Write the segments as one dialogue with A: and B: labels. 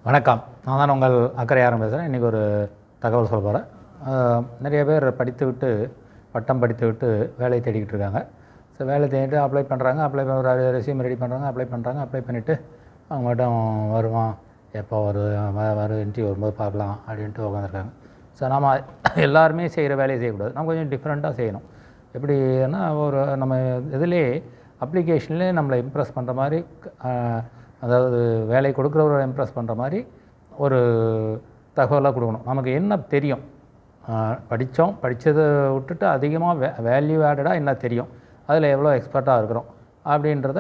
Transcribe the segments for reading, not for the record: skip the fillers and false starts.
A: வணக்கம். நான் தான் உங்கள் அக்கறையாரம் பேசுகிறேன். இன்றைக்கி ஒரு தகவல் சொல்ல போகிறேன். நிறைய பேர் படித்துவிட்டு பட்டம் படித்துவிட்டு வேலை தேடிக்கிட்டு இருக்காங்க. ஸோ வேலை தேடிட்டு அப்ளை பண்ணுறாங்க, ஒரு ரெஸ்யூம் ரெடி பண்ணுறாங்க, அப்ளை பண்ணிவிட்டு அவங்க மட்டும் வருவான், எப்போ வரும் இன்டர்வியூ வரும்போது பார்க்கலாம் அப்படின்ட்டு உட்காந்துருக்காங்க. ஸோ நம்ம எல்லாருமே செய்கிற வேலையை செய்யக்கூடாது, நம்ம கொஞ்சம் டிஃப்ரெண்ட்டாக செய்யணும். எப்படின்னா நம்ம இதிலே அப்ளிகேஷன்லேயே நம்மளை இம்ப்ரெஸ் பண்ணுற மாதிரி, அதாவது வேலை கொடுக்குறவரை இம்ப்ரெஸ் பண்ணுற மாதிரி ஒரு தகவலாக கொடுக்கணும். நமக்கு என்ன தெரியும், படித்ததை விட்டுட்டு அதிகமாக வேல்யூ ஆடடாக என்ன தெரியும், அதில் எவ்வளோ எக்ஸ்பர்ட்டாக இருக்கிறோம் அப்படின்றத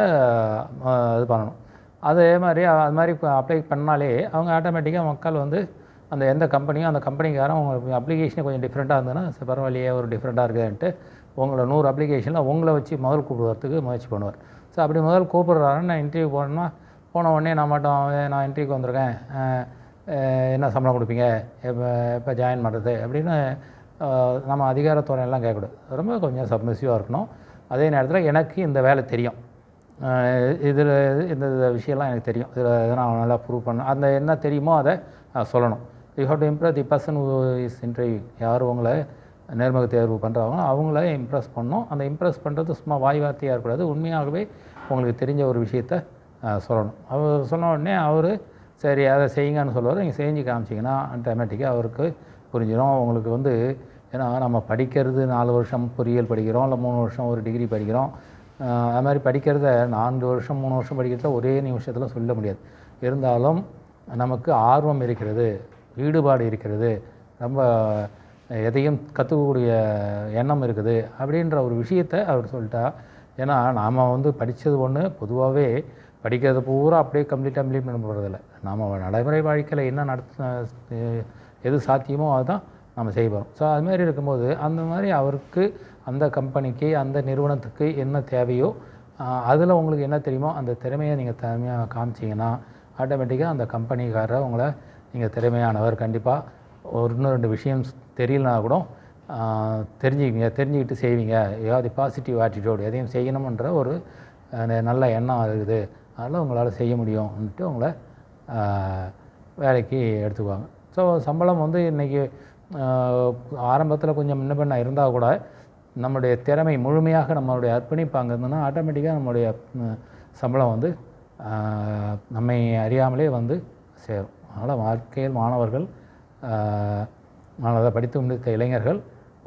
A: இது பண்ணணும். அது மாதிரி அப்ளை பண்ணாலே அவங்க ஆட்டோமேட்டிக்காக மக்கள் அந்த எந்த கம்பெனியும் அந்த கம்பெனிக்காரன் உங்கள் அப்ளிகேஷனே கொஞ்சம் டிஃப்ரெண்ட்டாக இருந்ததுன்னா பரவாயில்லையே ஒரு டிஃப்ரெண்ட்டாக இருக்குதுன்ட்டு உங்களை 100 அப்ளிகேஷனில் உங்களை வச்சு முதல் கூப்பிடுறதுக்கு முயற்சி பண்ணுவார். ஸோ அப்படி முதல் கூப்பிட்றாருன்னு நான் இன்டர்வியூ போனேன்னா போன உடனே நான் இன்டர்வியூக்கு வந்திருக்கேன், என்ன சம்பளம் கொடுப்பீங்க, எப்போ ஜாயின் பண்ணுறது அப்படின்னு நம்ம அதிகாரத்துறையெல்லாம் கேட்கக்கூடாது. ரொம்ப கொஞ்சம் சப்மிசிவாக இருக்கணும். அதே நேரத்தில் எனக்கு இந்த வேலை தெரியும், இதில் இந்த விஷயம்லாம் எனக்கு தெரியும், இதில் நான் நல்லா ப்ரூவ் பண்ணணும், அந்த என்ன தெரியுமோ அதை சொல்லணும். You have to impress the person who is interview. யார் உங்களை நேர்முக தேர்வு பண்ணுறாங்களோ அவங்கள இம்ப்ரெஸ் பண்ணணும். அந்த இம்ப்ரெஸ் பண்ணுறது சும்மா வாய் வார்த்தையாக இருக்கக்கூடாது, உண்மையாகவே உங்களுக்கு தெரிஞ்ச ஒரு விஷயத்த சொல்லணும். அவர் சொன்ன உடனே அவர் சரி அதை செய்யுங்கன்னு சொல்லுவார். நீங்கள் செஞ்சு காமிச்சிங்கன்னா ஆட்டோமேட்டிக்காக அவருக்கு புரிஞ்சிடும். உங்களுக்கு ஏன்னா நம்ம படிக்கிறது 4 வருஷம் பொறியியல் படிக்கிறோம், இல்லை 3 வருஷம் ஒரு டிகிரி படிக்கிறோம். அது மாதிரி படிக்கிறத 4 வருஷம் 3 வருஷம் படிக்கிறத ஒரே நிமிஷத்தில் சொல்ல முடியாது. இருந்தாலும் நமக்கு ஆர்வம் இருக்கிறது, ஈடுபாடு இருக்கிறது, ரொம்ப எதையும் கற்றுக்கக்கூடிய எண்ணம் இருக்குது அப்படின்ற ஒரு விஷயத்தை அவர் சொல்லிட்டா. ஏன்னா நாம் படித்தது ஒன்று, பொதுவாகவே படிக்கிறது பூரா அப்படியே கம்ப்ளீட்டாக பண்ண போகிறதில்ல. நாம் நடைமுறை வாழ்க்கையில் என்ன எது சாத்தியமோ அதுதான் நம்ம செய்ய போகிறோம். ஸோ அதுமாதிரி இருக்கும்போது அந்த மாதிரி அவருக்கு அந்த கம்பெனிக்கு அந்த நிறுவனத்துக்கு என்ன தேவையோ அதில் உங்களுக்கு என்ன தெரியுமோ அந்த திறமையை நீங்கள் திறமையாக காமிச்சிங்கன்னா ஆட்டோமேட்டிக்காக அந்த கம்பெனிக்காரரை உங்களை நீங்கள் திறமையானவர், கண்டிப்பாக இன்னும் 2 விஷயம் தெரியலனா கூட தெரிஞ்சுக்கிட்டு செய்வீங்க. ஏதாவது பாசிட்டிவ் ஆட்டிடியூட், எதையும் செய்யணுமன்ற ஒரு நல்ல எண்ணம் இருக்குது, அதனால் உங்களால் செய்ய முடியும்ன்ட்டு உங்களை வேலைக்கு எடுத்துக்குவாங்க. ஸோ சம்பளம் இன்றைக்கி ஆரம்பத்தில் கொஞ்சம் முன்ன பின்ன இருந்தால் கூட நம்முடைய திறமை முழுமையாக நம்மளுடைய அர்ப்பணிப்பாங்க இருந்ததுன்னா ஆட்டோமேட்டிக்காக நம்மளுடைய சம்பளம் நம்மை அறியாமலே சேரும். அதனால் வாழ்க்கையில் மாணவர்கள், படித்து முடித்த இளைஞர்கள்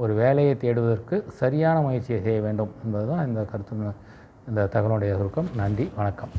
A: ஒரு வேலையை தேடுவதற்கு சரியான முயற்சியை செய்ய வேண்டும் என்பது தான் இந்த தகவலுடைய சுருக்கம். நன்றி, வணக்கம்.